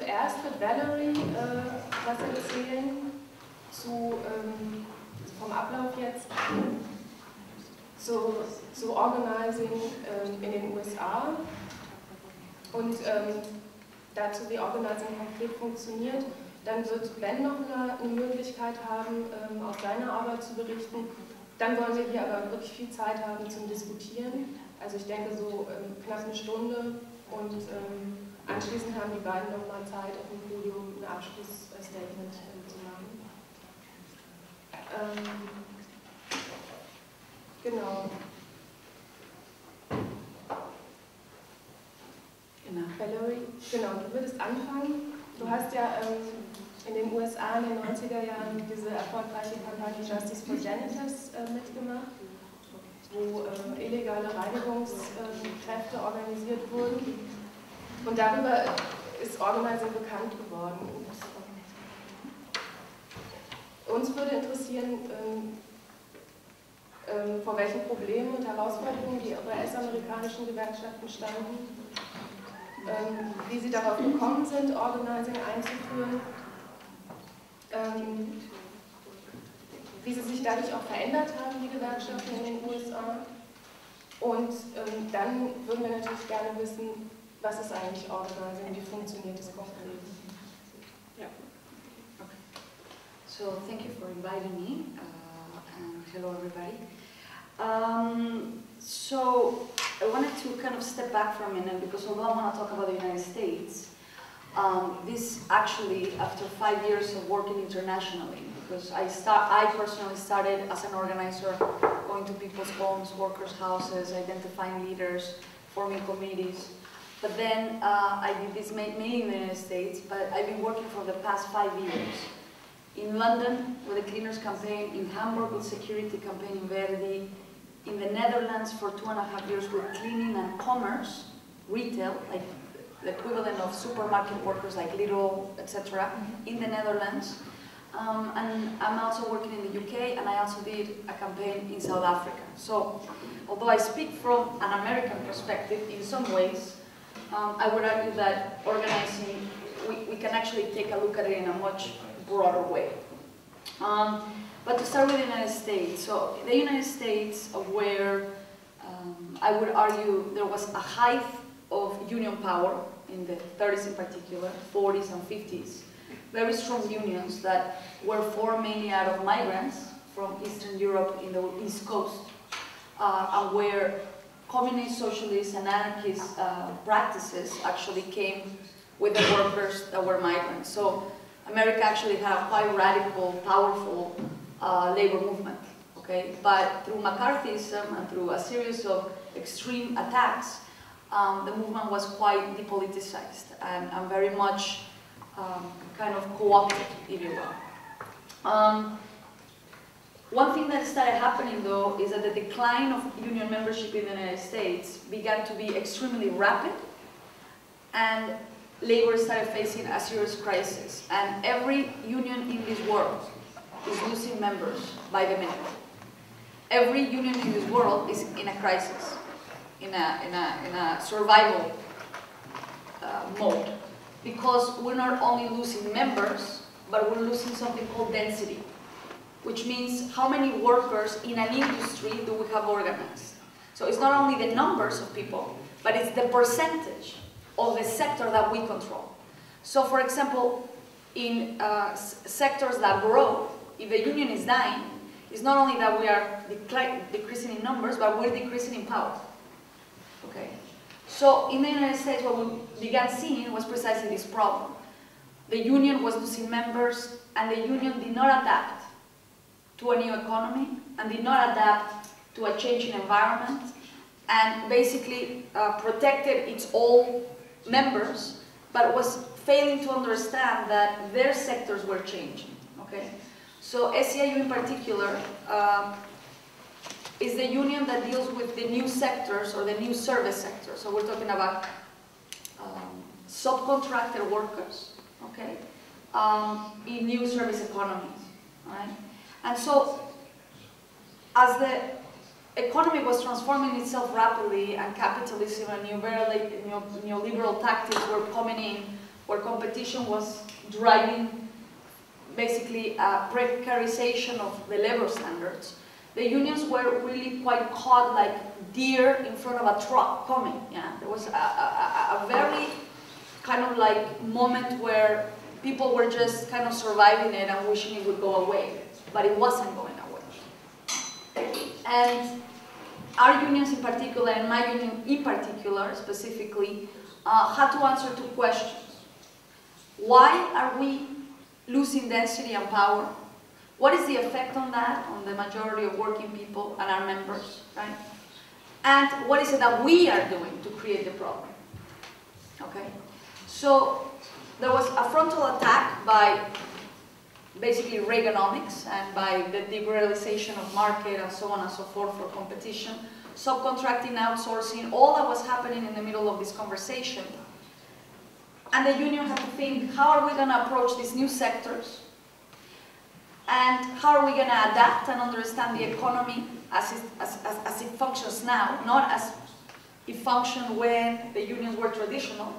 zuerst wird Valery was erzählen vom Ablauf jetzt zu Organizing in den USA und dazu, wie Organizing konkret funktioniert. Dann wird Ben noch eine Möglichkeit haben, aus seiner Arbeit zu berichten. Dann wollen wir hier aber wirklich viel Zeit haben zum Diskutieren. Also ich denke so knapp eine Stunde und anschließend haben die beiden nochmal Zeit, auf dem Podium ein Abschlussstatement zu machen. Genau. Valery, genau, du würdest anfangen. Du hast ja in den USA in den 90er Jahren diese erfolgreiche Kampagne Justice for Janitors mitgemacht, wo illegale Reinigungskräfte organisiert wurden. Und darüber ist Organizing bekannt geworden. Und uns würde interessieren, vor welchen Problemen und Herausforderungen die US-amerikanischen Gewerkschaften standen, wie sie darauf gekommen sind, Organizing einzuführen, wie sie sich dadurch auch verändert haben, die Gewerkschaften in den USA. Und dann würden wir natürlich gerne wissen, was ist eigentlich Organizing, wie funktioniert es konkret? Yeah. Okay. So thank you for inviting me, and hello everybody. So I wanted to kind of step back for a minute because although I want to talk about the United States, this actually, after 5 years of working internationally, because I personally started as an organizer, going to people's homes, workers' houses, identifying leaders, forming committees. But then I did this mainly in the United States, but I've been working for the past 5 years. In London with the Cleaners Campaign, in Hamburg with Security Campaign in Verdi, in the Netherlands for 2.5 years with cleaning and commerce, retail, like the equivalent of supermarket workers like Lidl, etc., in the Netherlands. And I'm also working in the UK, and I also did a campaign in South Africa. So, although I speak from an American perspective in some ways, I would argue that organizing, we can actually take a look at it in a much broader way. But to start with the United States, so the United States where I would argue there was a height of union power in the 30s in particular, 40s and 50s, very strong unions that were formed mainly out of migrants from Eastern Europe in the East Coast, and where communist, socialist, and anarchist practices actually came with the workers that were migrants. So America actually had a quite radical, powerful labor movement, okay? But through McCarthyism and through a series of extreme attacks, the movement was quite depoliticized and very much kind of co-opted, if you will. One thing that started happening, though, is that the decline of union membership in the United States began to be extremely rapid, and labor started facing a serious crisis. And every union in this world is losing members by the minute. Every union in this world is in a crisis, in a survival mode, because we're not only losing members, but we're losing something called density, which means how many workers in an industry do we have organized. So it's not only the numbers of people, but it's the percentage of the sector that we control. So for example, in sectors that grow, if the union is dying, it's not only that we are decreasing in numbers, but we're decreasing in power. Okay. So in the United States, what we began seeing was precisely this problem. The union was losing members, and the union did not adapt to a new economy, and did not adapt to a changing environment, and basically protected its old members, but was failing to understand that their sectors were changing. Okay? So SEIU in particular is the union that deals with the new sectors or the new service sectors. So we're talking about subcontracted workers, okay, in new service economies, right? And so as the economy was transforming itself rapidly and capitalism and neoliberal tactics were coming in where competition was driving basically a precarization of the labor standards, the unions were really quite caught like deer in front of a truck coming. Yeah, there was a very kind of like moment where people were just kind of surviving it and wishing it would go away, but it wasn't going away. And our unions in particular, and my union in particular specifically, had to answer two questions. Why are we losing density and power? What is the effect on that, on the majority of working people and our members, right? And what is it that we are doing to create the problem, okay? So there was a frontal attack by basically Reaganomics and by the liberalization of market and so on and so forth for competition, subcontracting, outsourcing, all that was happening in the middle of this conversation. And the union had to think, how are we going to approach these new sectors? And how are we going to adapt and understand the economy as it functions now, not as it functioned when the unions were traditional,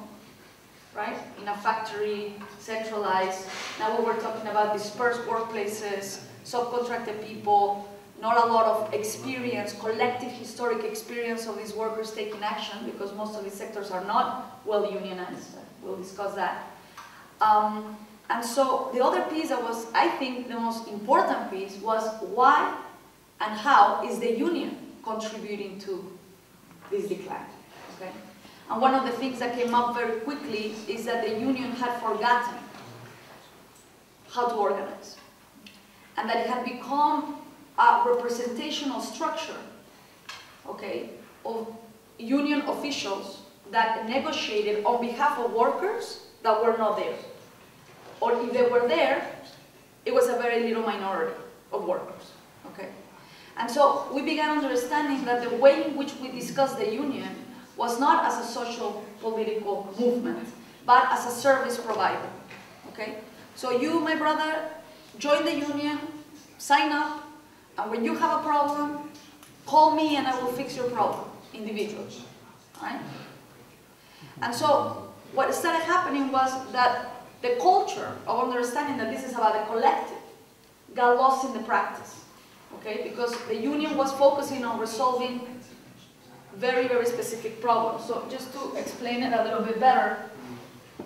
right? In a factory, centralized. Now what we're talking about, dispersed workplaces, subcontracted people, not a lot of experience, collective historic experience of these workers taking action, because most of these sectors are not well unionized. We'll discuss that. And so the other piece that was, I think, the most important piece was why and how is the union contributing to this decline, okay? And one of the things that came up very quickly is that the union had forgotten how to organize, and that it had become a representational structure, okay, of union officials that negotiated on behalf of workers that were not there. Or if they were there, it was a very little minority of workers, okay? And so we began understanding that the way in which we discussed the union was not as a social political movement, but as a service provider, okay? So you, my brother, join the union, sign up, and when you have a problem, call me and I will fix your problem individually, right? And so what started happening was that the culture of understanding that this is about the collective got lost in the practice, okay? Because the union was focusing on resolving very, very specific problems. So just to explain it a little bit better,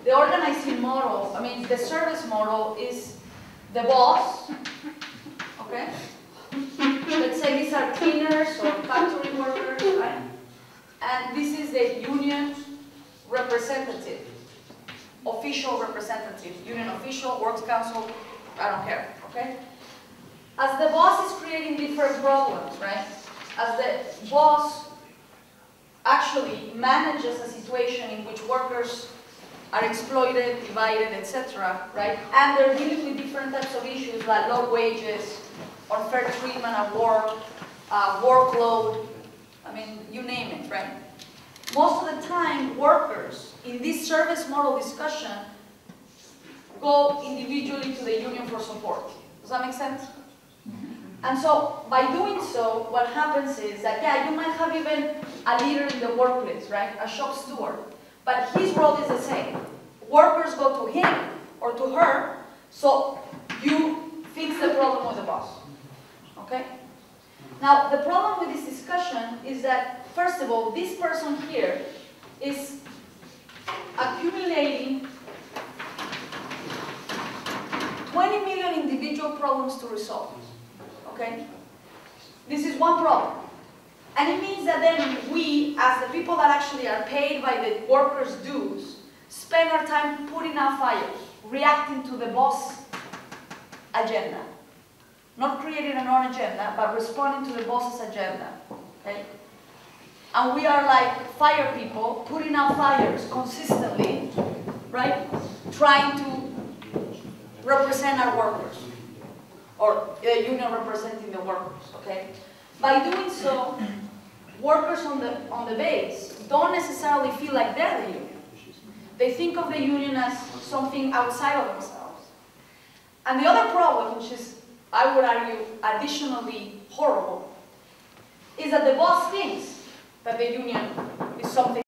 the organizing model, I mean, the service model is the boss, okay? Let's say these are cleaners or factory workers, right? And this is the union representative, official representative, union official, works council, I don't care, okay? As the boss is creating different problems, right? As the boss actually manages a situation in which workers are exploited, divided, etc., right? And they're dealing with different types of issues like low wages, unfair treatment at work, workload, I mean, you name it, right? Most of the time, workers in this service model discussion go individually to the union for support. Does that make sense? And so, by doing so, what happens is that, yeah, you might have even a leader in the workplace, right? A shop steward. But his role is the same. Workers go to him or to her, so you fix the problem with the boss. Okay? Now, the problem with this discussion is that, first of all, this person here is accumulating 20 million individual problems to resolve. Okay? This is one problem. And it means that then we, as the people that actually are paid by the workers' dues, spend our time putting out fires, reacting to the boss' agenda. Not creating an own agenda, but responding to the boss's agenda. Okay? And we are like fire people, putting out fires consistently, right? Trying to represent our workers, or the union representing the workers, okay? By doing so, workers on the base don't necessarily feel like they're the union. They think of the union as something outside of themselves. And the other problem, which is, I would argue, additionally horrible, is that the boss thinks that the union is something